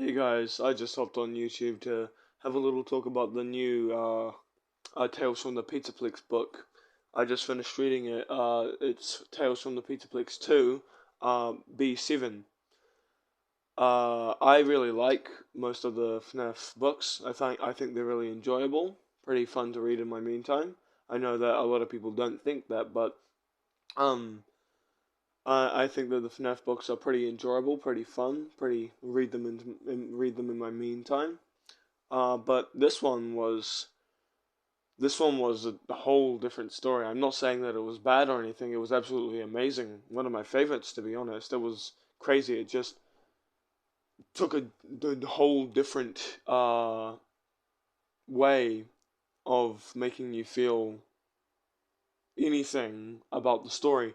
Hey guys, I just hopped on YouTube to have a little talk about the new Tales from the Pizzaplex book. I just finished reading it. It's Tales from the Pizzaplex 2, b-7. I really like most of the FNAF books. I think they're really enjoyable, pretty fun to read in my meantime. I know that a lot of people don't think that, but um, I think that the FNAF books are pretty enjoyable, pretty fun, pretty read them in my meantime. But this one was a whole different story. I'm not saying that it was bad or anything. It was absolutely amazing. One of my favorites, to be honest. It was crazy. It just took the whole different way of making you feel anything about the story.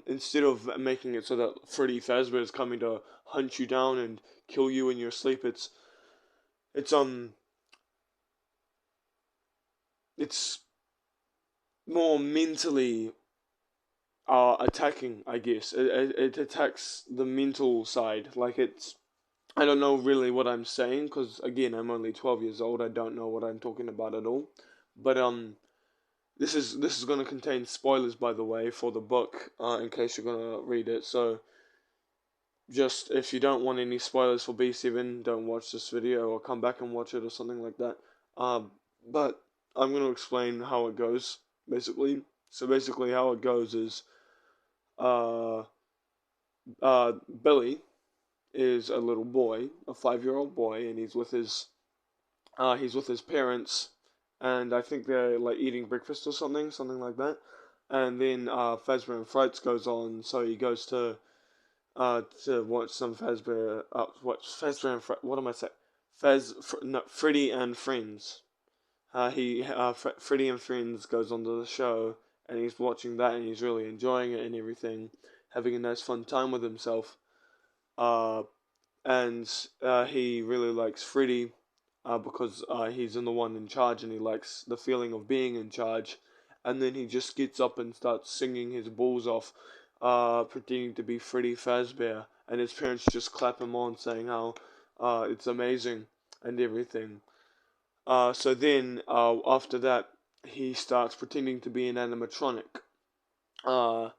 Instead of making it so that Freddy Fazbear is coming to hunt you down and kill you in your sleep, it's it's more mentally attacking, I guess. It attacks the mental side. I don't know really what I'm saying because again, I'm only 12 years old. I don't know what I'm talking about at all. But this is going to contain spoilers, by the way, for the book. In case you're going to read it. So just if you don't want any spoilers for B7, don't watch this video or come back and watch it or something like that. But I'm going to explain how it goes, basically. So basically how it goes is, uh, Billy is a little boy, a 5-year-old boy, and he's with his parents, and I think they're like eating breakfast or something like that. And then Fazbear and Frights goes on, so he goes to watch some Fazbear, watch Fazbear and Frights. What am I saying? No, Freddy and Friends. Freddy and Friends goes onto the show, and he's watching that, and he's really enjoying it and everything, having a nice fun time with himself. Uh, and he really likes Freddy, because he's in the one in charge, and he likes the feeling of being in charge. And then he just gets up and starts singing his balls off, pretending to be Freddy Fazbear, and his parents just clap him on, saying how it's amazing and everything. So then, after that, he starts pretending to be an animatronic. Uh,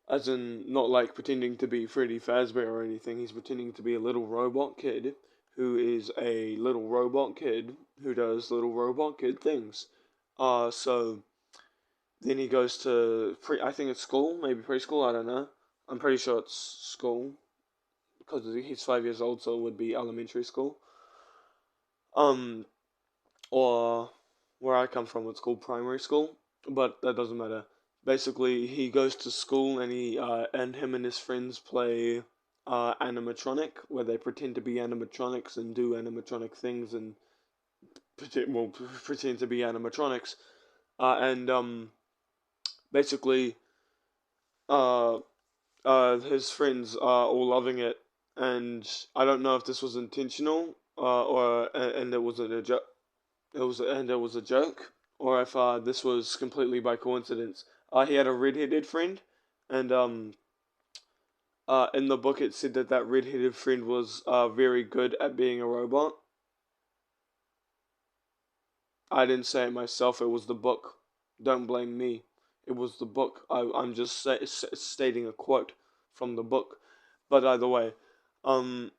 as in, not like pretending to be Freddy Fazbear or anything. He's pretending to be a little robot kid who is a little robot kid who does little robot kid things. So then he goes to I think it's school, maybe preschool. I don't know. I'm pretty sure it's school because he's 5 years old, so it would be elementary school. Um, or where I come from, it's called primary school, but that doesn't matter. Basically, he goes to school and him and his friends play animatronic, where they pretend to be animatronics and do animatronic things and pretend to be animatronics. And basically, uh, his friends are all loving it, and I don't know if this was intentional, or and it wasn't a joke. It was a joke, or if this was completely by coincidence. He had a red-headed friend, and in the book it said that that red-headed friend was very good at being a robot. I didn't say it myself. It was the book. Don't blame me. It was the book. I'm just stating a quote from the book. But either way, um,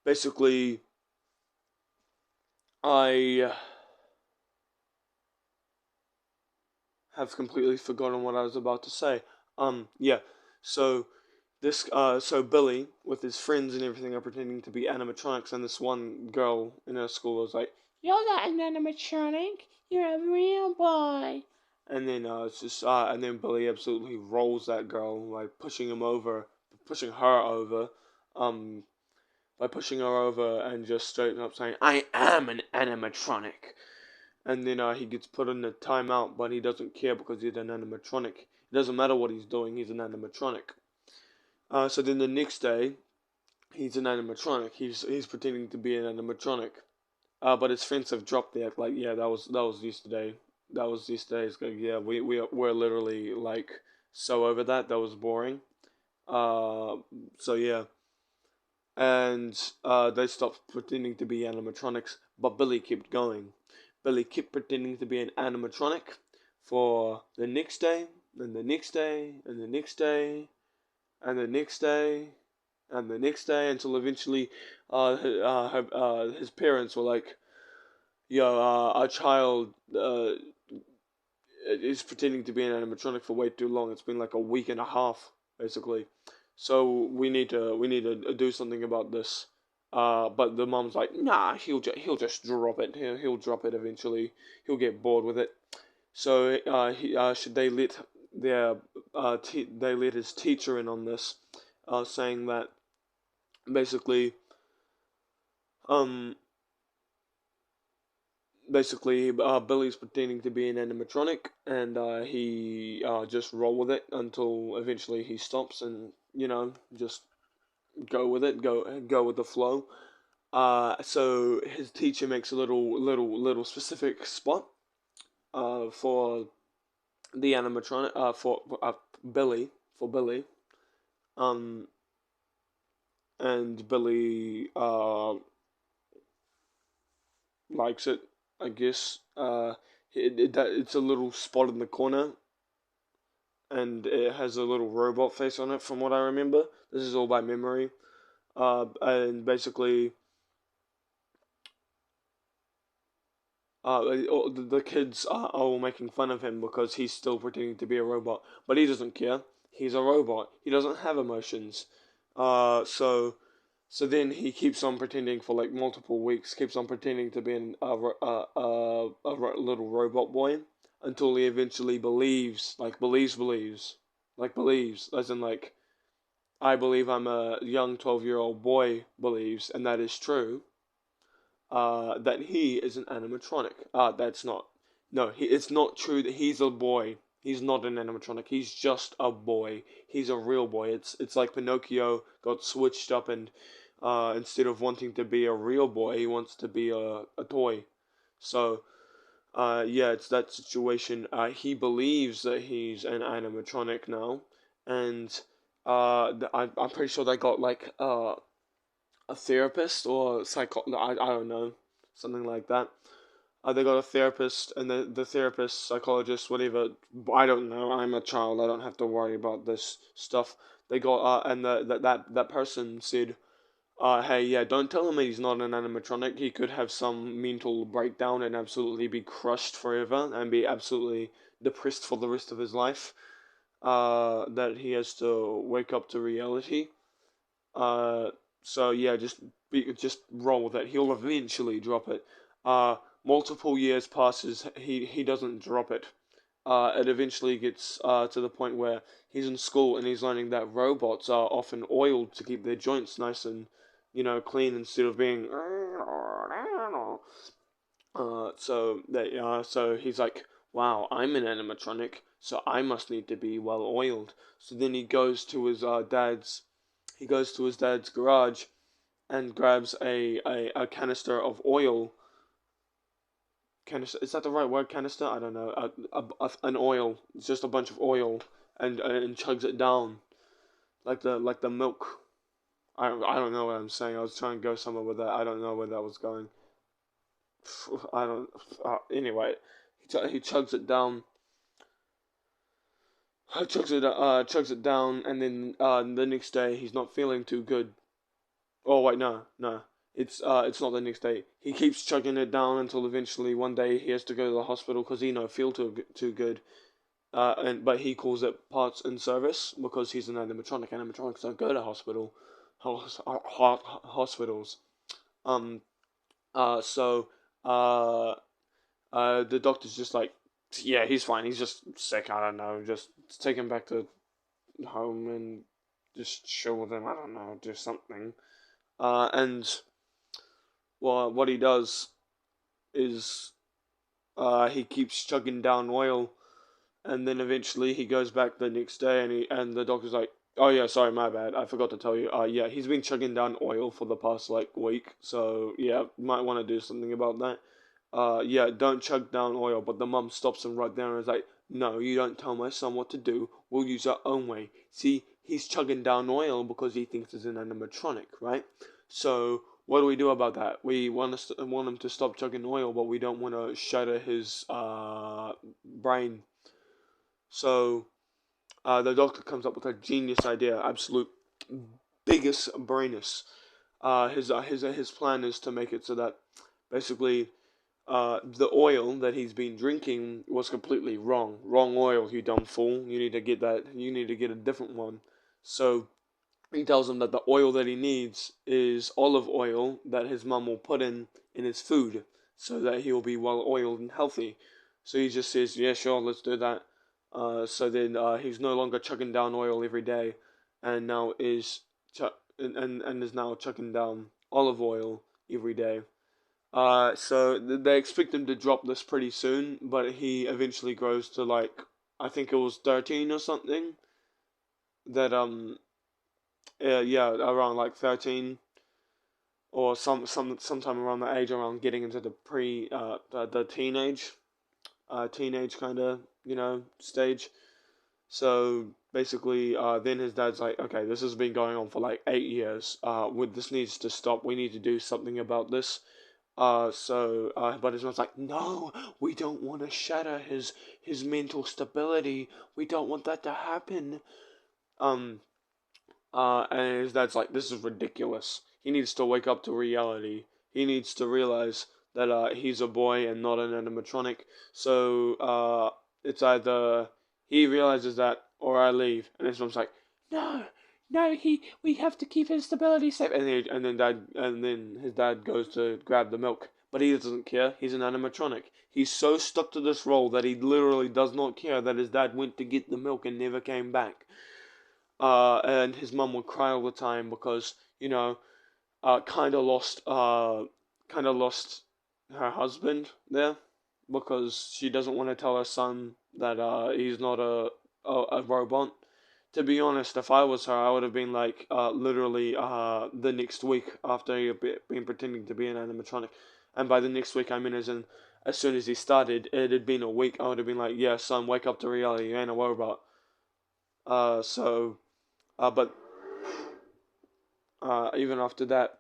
basically, I have completely forgotten what I was about to say. Yeah. So so Billy with his friends and everything are pretending to be animatronics, and this one girl in her school was like, "You're not an animatronic. You're a real boy." And then and then Billy absolutely rolls that girl by pushing her over, um, by pushing her over and just straight up saying, "I am an animatronic." And then he gets put in a timeout, but he doesn't care because he's an animatronic. It doesn't matter what he's doing, he's an animatronic. So then the next day, he's an animatronic. He's pretending to be an animatronic. But his friends have dropped the act. Like, yeah, that was yesterday. That was yesterday. Yeah, we're literally like so over that. That was boring. So yeah. and they stopped pretending to be animatronics, but Billy kept going. Billy kept pretending to be an animatronic for the next day, and the next day, and the next day, and the next day, and the next day, until eventually his parents were like, yo, our child is pretending to be an animatronic for way too long. It's been like a week and a half, basically. So we need to do something about this. But the mom's like, nah, he'll just drop it. He'll drop it eventually. He'll get bored with it. So should they let their they let his teacher in on this, saying that basically um Billy's pretending to be an animatronic, and he just roll with it until eventually he stops, and just go with it, go with the flow. So his teacher makes a little specific spot for the animatronic for Billy for Billy, um, and Billy likes it, I guess. It's a little spot in the corner, and it has a little robot face on it, from what I remember. This is all by memory. And basically, the kids are all making fun of him because he's still pretending to be a robot, but he doesn't care. He's a robot. He doesn't have emotions. So then he keeps on pretending for like multiple weeks, keeps on pretending to be a little robot boy until he eventually believes, like believes, as in like I believe I'm a young 12-year-old boy believes, and that is true. That he is an animatronic. That's not. No, it's not true that he's a boy. He's not an animatronic. He's just a boy. He's a real boy. It's like Pinocchio got switched up, and instead of wanting to be a real boy, he wants to be a toy. So yeah, it's that situation. He believes that he's an animatronic now, and I'm pretty sure they got like a therapist or I don't know, something like that. They got a therapist, and the therapist, psychologist, whatever. I don't know. I'm a child. I don't have to worry about this stuff. They got and that person said, hey, yeah, don't tell him he's not an animatronic. He could have some mental breakdown and absolutely be crushed forever and be absolutely depressed for the rest of his life. That he has to wake up to reality. Uh, so yeah, just roll with it. He'll eventually drop it. Multiple years passes. He doesn't drop it. It eventually gets to the point where he's in school and he's learning that robots are often oiled to keep their joints nice and clean instead of being. So he's like, wow, I'm an animatronic, so I must need to be well oiled. So then he goes to his dad's garage and grabs a canister of oil. Canister, is that the right word? Canister? I don't know. An oil. It's just a bunch of oil, and chugs it down like the milk. I don't know what I'm saying. I was trying to go somewhere with that. I don't know where that was going. I don't. Anyway, he chugs it down. Chugs it down, and then the next day he's not feeling too good. Oh wait, no. It's not the next day. He keeps chugging it down until eventually one day he has to go to the hospital because he don't feel too good. But he calls it parts in service because he's an animatronic. Animatronics don't go to hospitals. Um. So. Uh. The doctor's just like, yeah, he's fine. He's just sick. I don't know. Just take him back to home and just chill with him. I don't know. Do something. And well, what he does is he keeps chugging down oil, and then eventually he goes back the next day, and the doctor's like, "Oh yeah, sorry, my bad. I forgot to tell you. Yeah, he's been chugging down oil for the past like week, so yeah, might want to do something about that. Yeah, don't chug down oil." But the mum stops him right there and is like, "No, you don't tell my son what to do. We'll use our own way. See, he's chugging down oil because he thinks it's an animatronic, right? So what do we do about that? We want him to stop chugging oil, but we don't want to shatter his brain. So the doctor comes up with a genius idea, absolute biggest brainus. His plan is to make it so that basically the oil that he's been drinking was completely wrong. Wrong oil, you dumb fool. You need to get that. You need to get a different one. So he tells him that the oil that he needs is olive oil that his mum will put in his food, so that he will be well oiled and healthy. So he just says, "Yeah, sure, let's do that." So then he's no longer chugging down oil every day, and now is and is now chugging down olive oil every day. So they expect him to drop this pretty soon, but he eventually grows to like, I think it was 13 or something. That yeah, around like 13 or sometime around that age, around getting into the the teenage kind of stage. So basically, then his dad's like, okay, this has been going on for like 8 years. This needs to stop. We need to do something about this. But his mom's like, no, we don't want to shatter his mental stability. We don't want that to happen. Um, and his dad's like, this is ridiculous. He needs to wake up to reality. He needs to realize that he's a boy and not an animatronic. So it's either he realizes that or I leave. And his mom's like, no, no, we have to keep his stability safe. And then his dad goes to grab the milk, but he doesn't care. He's an animatronic. He's so stuck to this role that he literally does not care that his dad went to get the milk and never came back. And his mum would cry all the time because kind of lost her husband there because she doesn't want to tell her son that he's not a robot. To be honest, if I was her, I would have been like literally the next week after he had been pretending to be an animatronic, and by the next week I mean as soon as he started, it had been a week. I would have been like, yeah, son, wake up to reality. You ain't a robot. So but even after that,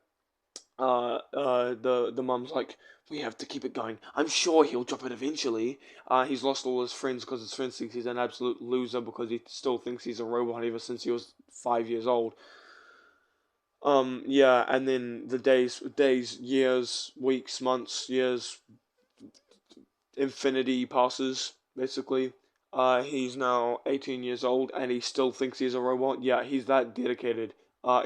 the mum's like, we have to keep it going. I'm sure he'll drop it eventually. He's lost all his friends because his friends think he's an absolute loser because he still thinks he's a robot ever since he was 5 years old. Yeah, and then the days, years, weeks, months, years, infinity passes, basically. He's now 18 years old and he still thinks he's a robot. Yeah, he's that dedicated.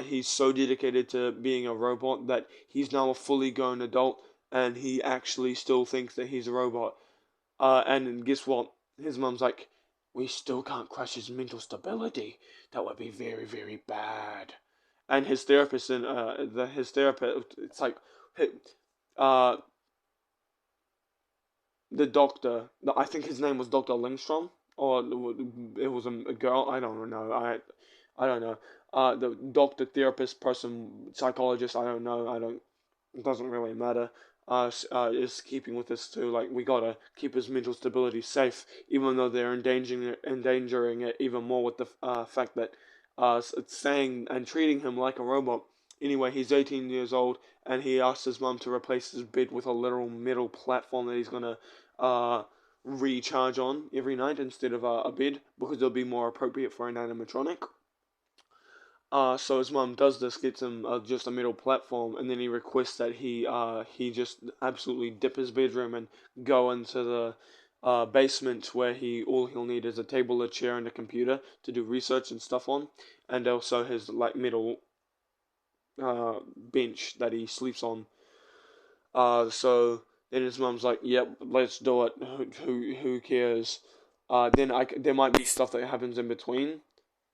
He's so dedicated to being a robot that he's now a fully grown adult and he actually still thinks that he's a robot. And guess what? His mum's like, we still can't crush his mental stability. That would be very, very bad. And his therapist his therapist, it's like, uh, the doctor. I think his name was Doctor Lindstrom, or it was a girl. I don't know. I don't know. The doctor, therapist, person, psychologist. I don't know. I don't. It doesn't really matter. Is keeping with this too. Like we gotta keep his mental stability safe, even though they're endangering it even more with the fact that it's saying and treating him like a robot. Anyway, he's 18 years old, and he asked his mum to replace his bed with a literal metal platform that he's gonna uh, recharge on every night instead of a bed because it'll be more appropriate for an animatronic. So his mum does this, gets him just a metal platform, and then he requests that he just absolutely dip his bedroom and go into the basement where all he'll need is a table, a chair, and a computer to do research and stuff on, and also his like metal bench that he sleeps on. So then his mum's like, "Yep, let's do it. Who cares?" Then there might be stuff that happens in between.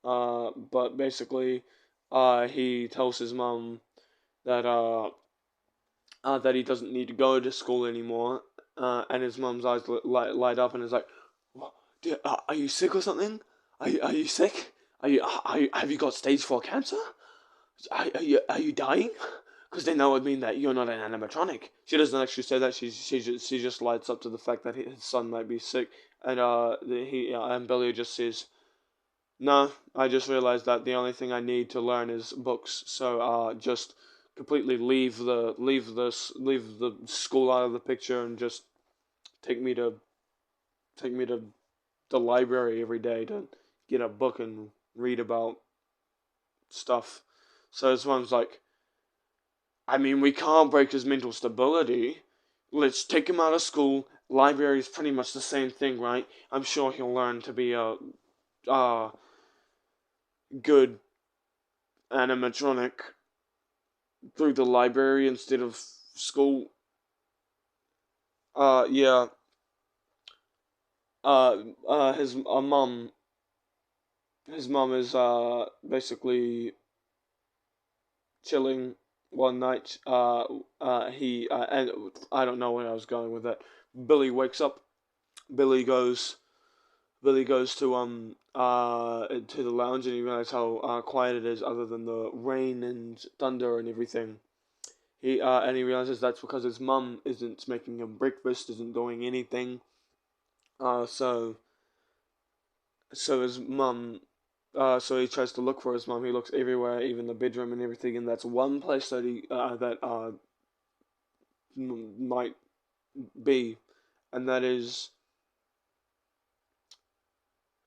But basically, he tells his mum that that he doesn't need to go to school anymore. And his mum's eyes light up and is like, "Are you sick or something? Are you sick? Have you got stage 4 cancer? Are you dying?" Because then that would mean that you're not an animatronic. She doesn't actually say that. She just lights up to the fact that his son might be sick, and and Billy just says, No, I just realized that the only thing I need to learn is books. So just completely leave the school out of the picture and just take me to take me to the library every day to get a book and read about stuff. So this one's like, I mean, we can't break his mental stability. Let's take him out of school. Library is pretty much the same thing, right? I'm sure he'll learn to be a uh, good animatronic through the library instead of school. Yeah. His his mom is basically chilling one night. He and I don't know where I was going with that. Billy wakes up. Billy goes. Billy goes to the lounge and he realizes how quiet it is, other than the rain and thunder and everything. He realizes that's because his mum isn't making him breakfast, isn't doing anything. So his mum. So he tries to look for his mum. He looks everywhere, even the bedroom and everything, and that's one place that might be, and that is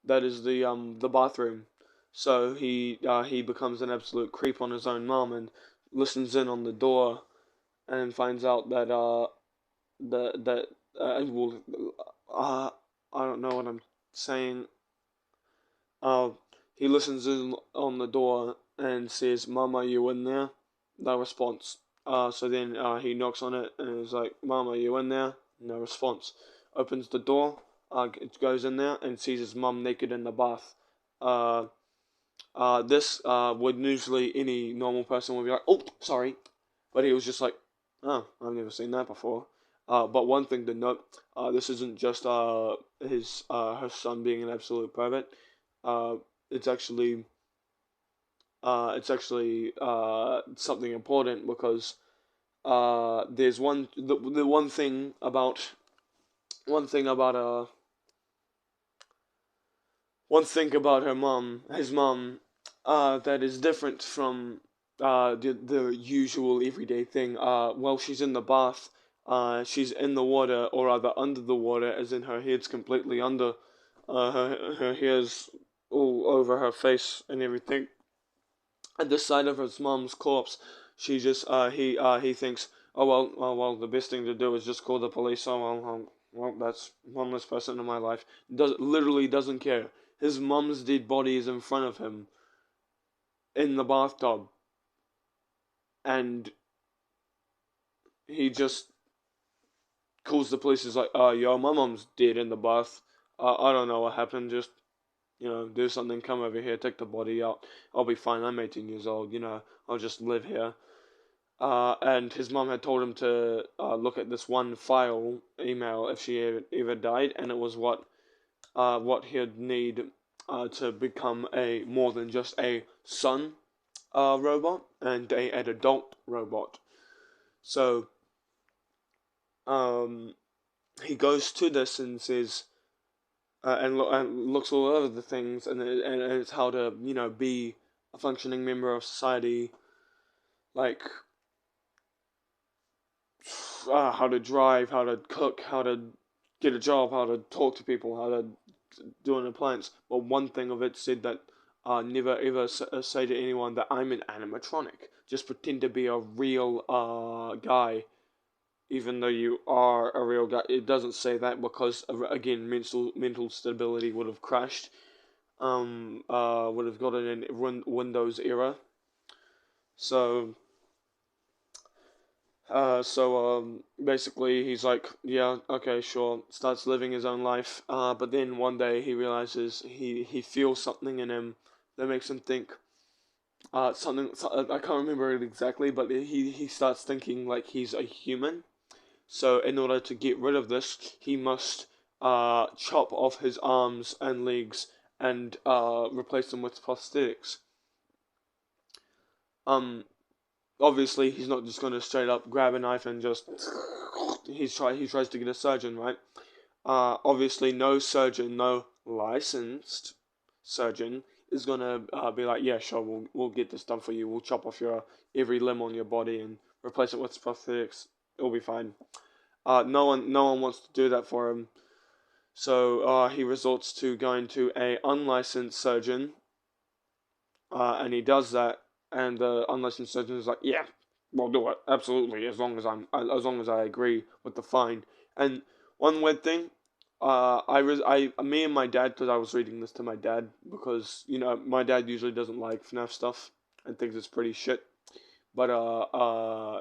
the bathroom. So he becomes an absolute creep on his own mum and listens in on the door and finds out that that well I don't know what I'm saying. Uh, he listens in on the door and says, "Mom, are you in there?" No response. So then he knocks on it and is like, "Mom, are you in there?" No response. Opens the door, goes in there and sees his mum naked in the bath. Uh, this would usually any normal person would be like, "Oh, sorry," but he was just like, "Oh, I've never seen that before." But one thing to note, this isn't just her son being an absolute pervert. Uh, it's actually something important because there's the one thing about one thing about his mom, that is different from the usual everyday thing. While she's in the bath, she's in the water, or rather under the water, as in her head's completely under. Her hair's all over her face and everything. At the sight of his mom's corpse, she just he thinks, oh well, the best thing to do is just call the police. Well, that's one less person in my life. Literally doesn't care. His mom's dead body is in front of him in the bathtub, and he just calls the police. He's like, yo, my mom's dead in the bath. I don't know what happened. Just do something. Come over here, take the body out. I'll be fine. I'm 18 years old. I'll just live here." And his mom had told him to look at this one file email if she ever died, and it was what he'd need to become a more than just a son robot and an adult robot. So um, he goes to this and says and looks all over the things, and it's how to be a functioning member of society, like how to drive, how to cook, how to get a job, how to talk to people, how to do an appliance. But one thing of it said that never ever say to anyone that I'm an animatronic. Just pretend to be a real guy, even though you are a real guy. It doesn't say that because again, mental stability would have crashed. Would have gotten in Windows era. So basically, he's like, yeah, okay, sure. Starts living his own life. But then one day he realizes he feels something in him that makes him think. Something I can't remember it exactly, but he starts thinking like he's a human. So in order to get rid of this, he must chop off his arms and legs and replace them with prosthetics. Um, Obviously he's not just going to straight up grab a knife and just he tries to get a surgeon, right? Obviously no licensed surgeon is gonna be like, yeah, sure, we'll get this done for you. We'll chop off your every limb on your body and replace it with prosthetics. It'll be fine. No one wants to do that for him. So he resorts to going to a unlicensed surgeon, and he does that. And the unlicensed surgeon is like, yeah, we'll do it absolutely, as long as I agree with the fine. And one weird thing, me and my dad, because I was reading this to my dad, because my dad usually doesn't like FNAF stuff and thinks it's pretty shit. But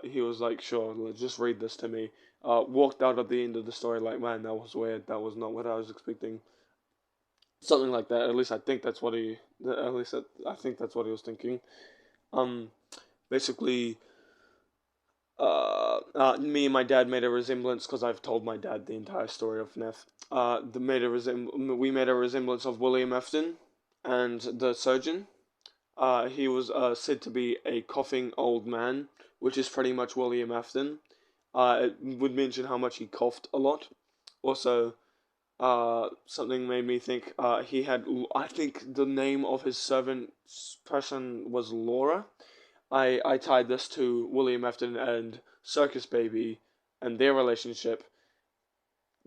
he was like, sure, just read this to me. Walked out at the end of the story like, man, that was weird. That was not what I was expecting. Something like that. At least I think that's what he. At least I think that's what he was thinking. Um, basically, me and my dad made a resemblance because I've told my dad the entire story of FNAF. We made a resemblance of William Afton and the surgeon. He was said to be a coughing old man, which is pretty much William Afton. It would mention how much he coughed a lot. Also, something made me think I think the name of his servant person was Laura. I tied this to William Afton and Circus Baby and their relationship,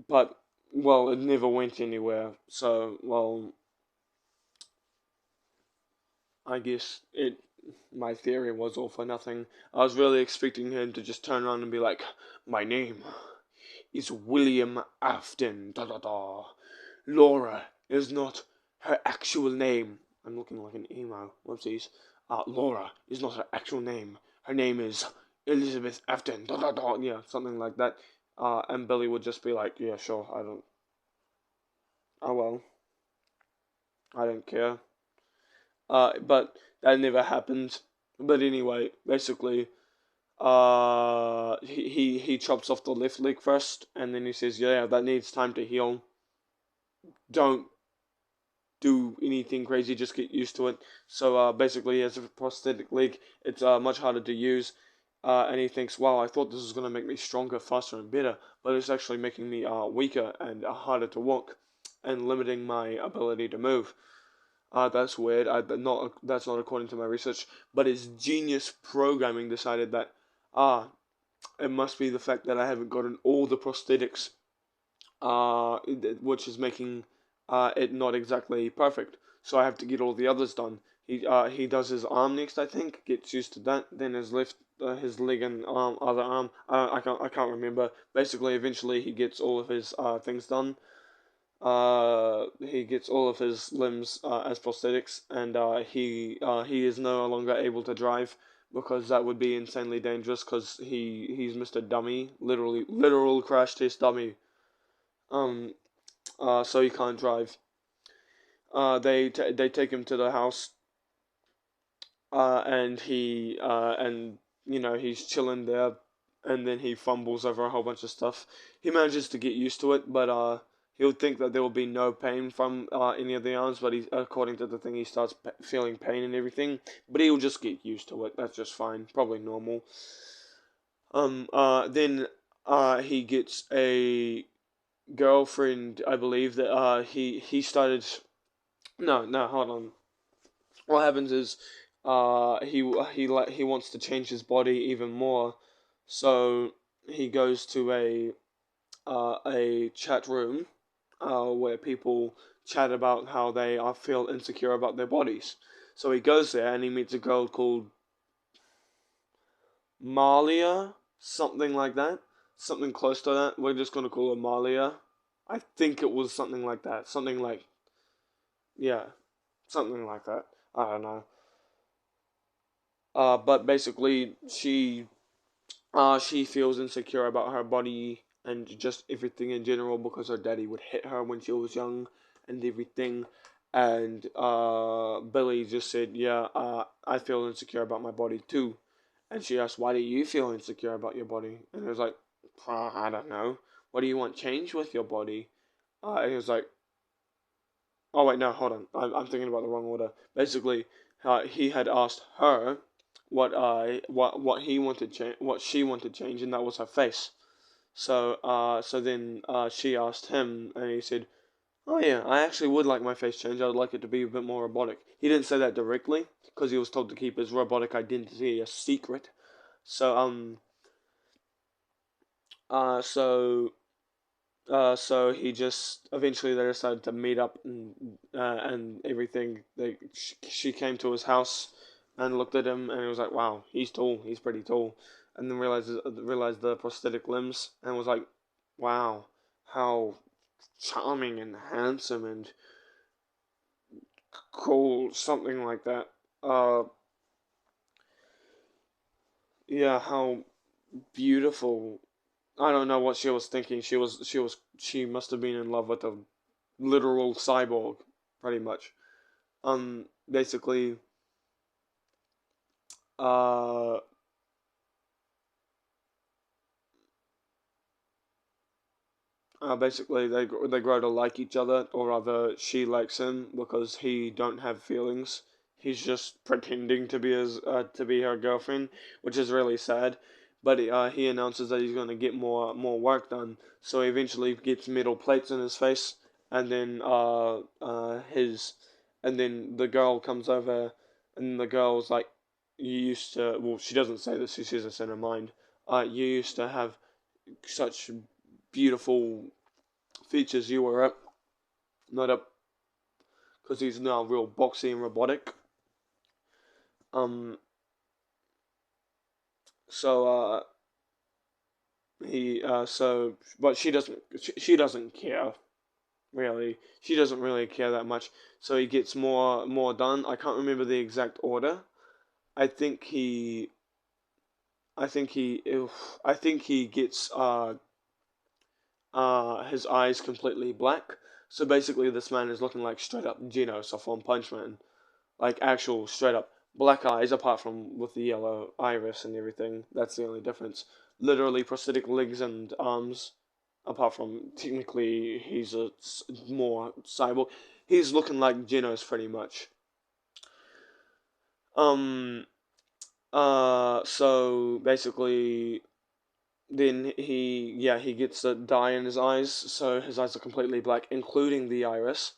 but, well, it never went anywhere. So, well, I guess my theory was all for nothing. I was really expecting him to just turn around and be like, my name is William Afton, da da da. Laura is not her actual name. I'm looking like an emo. Whoopsies. Laura is not her actual name. Her name is Elizabeth Afton, da da da. Yeah, something like that. And Billy would just be like, yeah, sure, oh well, I don't care. But that never happened. But anyway, basically, he chops off the left leg first, and then he says, yeah, that needs time to heal. Don't do anything crazy, just get used to it. So basically, as a prosthetic leg, it's much harder to use. And he thinks, wow, I thought this was going to make me stronger, faster, and better, but it's actually making me weaker and harder to walk, and limiting my ability to move. That's weird. That's not according to my research, but his genius programming decided that it must be the fact that I haven't gotten all the prosthetics, which is making it not exactly perfect. So I have to get all the others done. He does his arm next, I think. Gets used to that. Then his his leg and other arm. I can't remember. Basically, eventually he gets all of his things done. He gets all of his limbs as prosthetics, and he is no longer able to drive because that would be insanely dangerous. Because he's Mr. Dummy, literal crash test dummy. So he can't drive. They take him to the house, and he's chilling there, and then he fumbles over a whole bunch of stuff. He manages to get used to it, but he'll think that there will be no pain from any of the arms, but according to the thing, he starts feeling pain and everything. But he'll just get used to it. That's just fine, probably normal. Then he gets a girlfriend, I believe that he started. No, hold on. What happens is he wants to change his body even more, so he goes to a chat room where people chat about how they feel insecure about their bodies. So he goes there and he meets a girl called Malia, something like that, something close to that. We're just gonna call her Malia. I think it was something like that, yeah, something like that. I don't know. But basically, she feels insecure about her body and just everything in general because her daddy would hit her when she was young and everything. And Billy just said, yeah, I feel insecure about my body too. And she asked, why do you feel insecure about your body? And he was like, I don't know. What do you want change with your body? And he was like, oh wait, no, hold on. I'm thinking about the wrong order. Basically, he had asked her what he wanted what she wanted change, and that was her face. So then she asked him, and he said, "Oh yeah, I actually would like my face changed. I would like it to be a bit more robotic." he didn't say that directly because he was told to keep his robotic identity a secret. So uh so so he just eventually they decided to meet up and everything. She came to his house and looked at him and he was like, wow, he's tall, he's pretty tall, and then realized the prosthetic limbs and was like, wow, how charming and handsome and cool, something like that. Uh, yeah, how beautiful. I don't know what she was thinking. She must have been in love with a literal cyborg, pretty much. Basically, uh, basically they grow to like each other, or rather, she likes him because he don't have feelings. He's just pretending to be her girlfriend, which is really sad. But he announces that he's going to get more work done, so he eventually gets metal plates in his face, and then the girl comes over, and the girl's like, you used to. Well, she doesn't say this. She says this in her mind. You used to have such beautiful features. You were up, not up, because he's now real boxy and robotic. Um, so but she doesn't care really. She doesn't really care that much. So he gets more done. I can't remember the exact order. I think he, I think he, I think he gets his eyes completely black. So basically, this man is looking like straight up Genos off One Punch Man, like actual straight up black eyes, apart from with the yellow iris and everything. That's the only difference. Literally prosthetic legs and arms, apart from technically he's a more cyborg. He's looking like Genos pretty much. Um. So basically, then he gets a dye in his eyes, so his eyes are completely black, including the iris,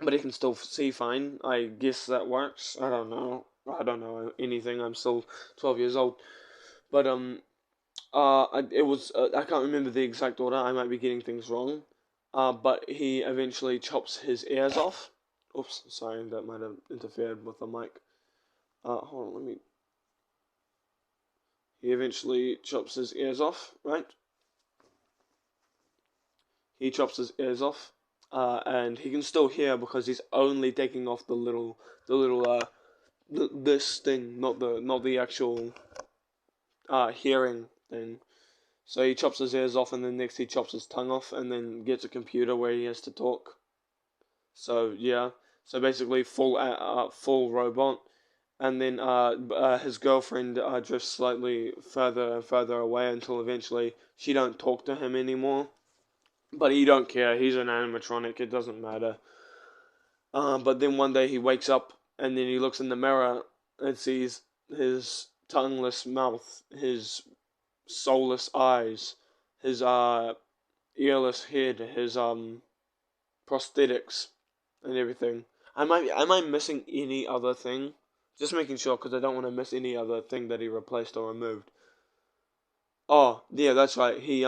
but he can still see fine. I guess that works. I don't know. I don't know anything. I'm still 12 years old. But it was I can't remember the exact order. I might be getting things wrong. But he eventually chops his ears off. Oops, sorry, that might have interfered with the mic. Hold on, let me. He eventually chops his ears off, right? He chops his ears off, and he can still hear because he's only taking off the little this thing, not the actual hearing thing. So he chops his ears off, and then next he chops his tongue off, and then gets a computer where he has to talk. So yeah, so basically full robot, and then his girlfriend drifts slightly further and further away until eventually she don't talk to him anymore. But he don't care. He's an animatronic. It doesn't matter. But then one day he wakes up and then he looks in the mirror and sees his tongueless mouth, his soulless eyes, his earless head, his prosthetics and everything. Am I missing any other thing? Just making sure because I don't want to miss any other thing that he replaced or removed. Oh yeah, that's right. He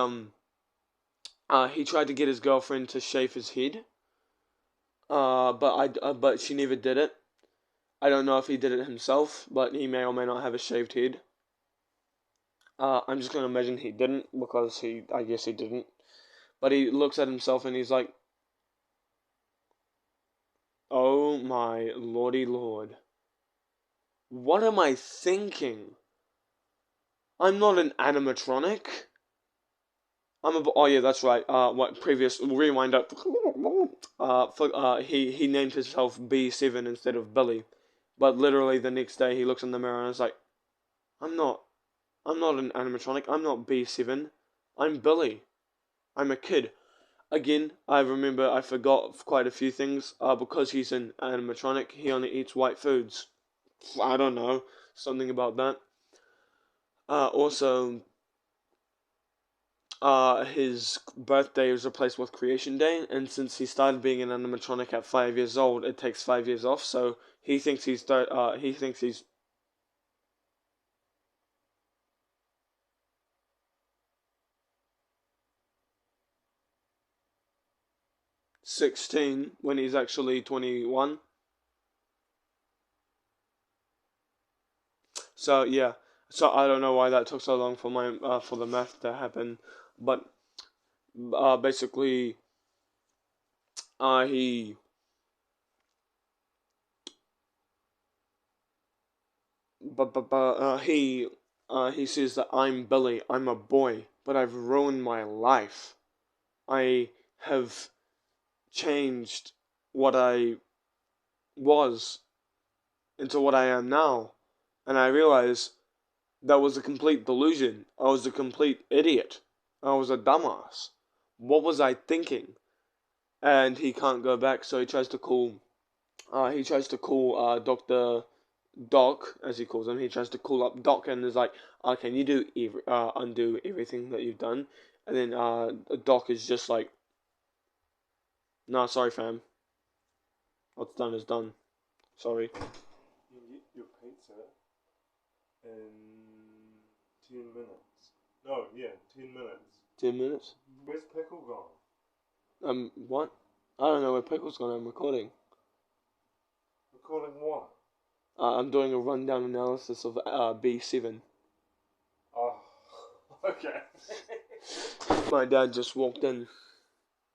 tried to get his girlfriend to shave his head. But she never did it. I don't know if he did it himself, but he may or may not have a shaved head. I'm just gonna imagine he didn't because I guess he didn't. But he looks at himself and he's like, "Oh my lordy lord, what am I thinking? I'm not an animatronic. Oh yeah, that's right. What previous rewind up? He named himself B-7 instead of Billy, but literally the next day he looks in the mirror and is like, I'm not. I'm not an animatronic. I'm not B-7. I'm Billy. I'm a kid. Again, I remember I forgot quite a few things. Because he's an animatronic, he only eats white foods. I don't know. Something about that. Also, his birthday is replaced with Creation Day, and since he started being an animatronic at 5 years old, it takes 5 years off. So he thinks he's 16 when he's actually 21. So yeah, so I don't know why that took so long for the math to happen, but basically he he says that I'm Billy, I'm a boy, but I've ruined my life. I have changed what I was into what I am now, and I realize that was a complete delusion. I was a complete idiot. I was a dumbass. What was I thinking? And he can't go back, so he tries to call Doctor Doc, as he calls him. He tries to call up Doc and is like, "Can you undo everything that you've done?" And then Doc is just like, "Nah, sorry, fam. What's done is done. Sorry." You can get your pizza in 10 minutes. No, yeah, 10 minutes. 10 minutes? Where's Pickle gone? What? I don't know where Pickle's gone. I'm recording. Recording what? I'm doing a rundown analysis of b-7. Oh, okay. My dad just walked in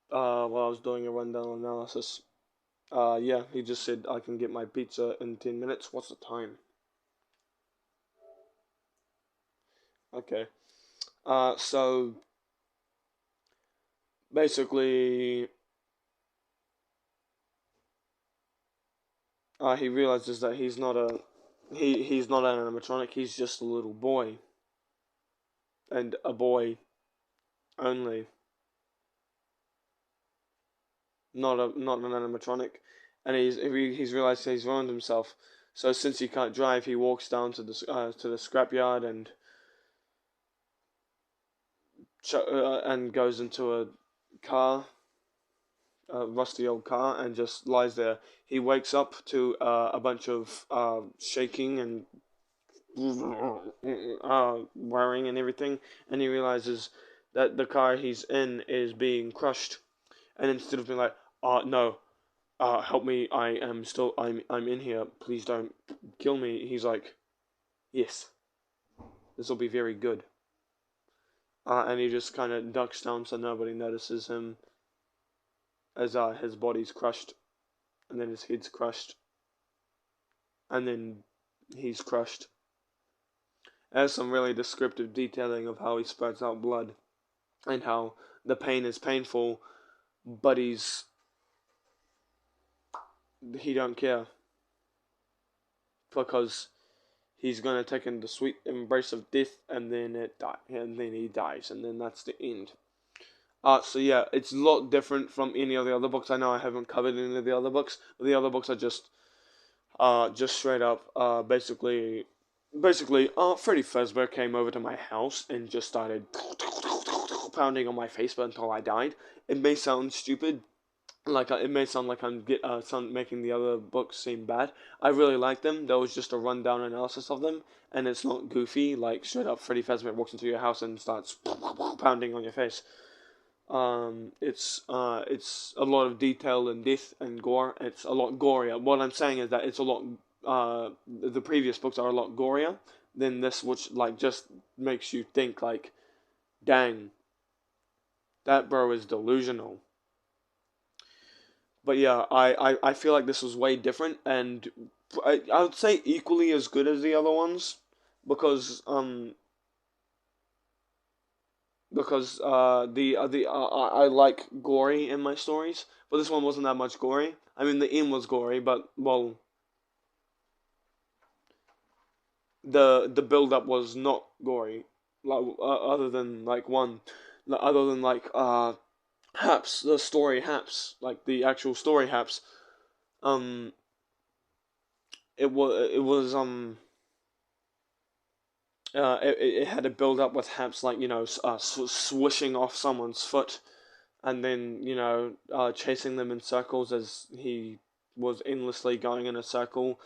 while I was doing a rundown analysis. Yeah, he just said I can get my pizza in 10 minutes. What's the time? Okay. So basically, he realizes that he's not an animatronic. He's just a little boy, and a boy only, not an animatronic. And he's realized he's ruined himself. So since he can't drive, he walks down to the scrapyard and goes into a car, a rusty old car, and just lies there. He wakes up to a bunch of shaking and wiring and everything, and he realizes that the car he's in is being crushed. And instead of being like, no, help me, I'm in here, please don't kill me, he's like, yes, this will be very good. And he just kind of ducks down so nobody notices him as his body's crushed, and then his head's crushed, and then he's crushed. There's some really descriptive detailing of how he spurts out blood, and how the pain is painful, but he don't care, because he's gonna take in the sweet embrace of death, and then he dies, and then that's the end. So yeah, it's a lot different from any of the other books. I know I haven't covered any of the other books, but the other books are just straight up, Freddy Fazbear came over to my house and just started pounding on my face until I died. It may sound stupid, like it may sound like I'm making the other books seem bad. I really like them. That was just a rundown analysis of them, and it's not goofy. Like straight up, Freddy Fazbear walks into your house and starts pounding on your face. It's a lot of detail and death and gore. It's a lot gorier. What I'm saying is that it's a lot. The previous books are a lot gorier than this, which like just makes you think like, dang, that bro is delusional. But yeah, I feel like this was way different, and I would say equally as good as the other ones, because I like gory in my stories, but this one wasn't that much gory. I mean, the end was gory, but well, the build up was not gory, like other than like Haps, the story Haps, like the actual story Haps. Um, it was it had to build up with Haps like swishing off someone's foot, and then chasing them in circles as he was endlessly going in a circle,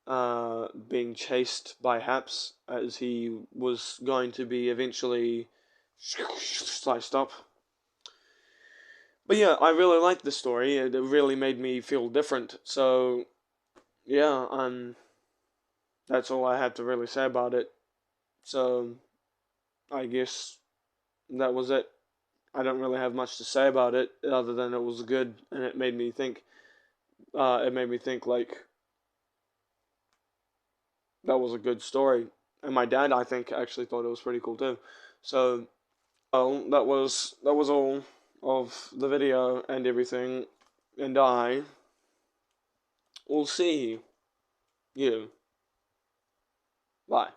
being chased by Haps as he was going to be eventually sliced up. But yeah, I really liked the story. It really made me feel different. So yeah, that's all I have to really say about it. So I guess that was it. I don't really have much to say about it other than it was good and it made me think. It made me think like that was a good story. And my dad, I think, actually thought it was pretty cool too. So, that was all of the video and everything. And I will see you. Bye.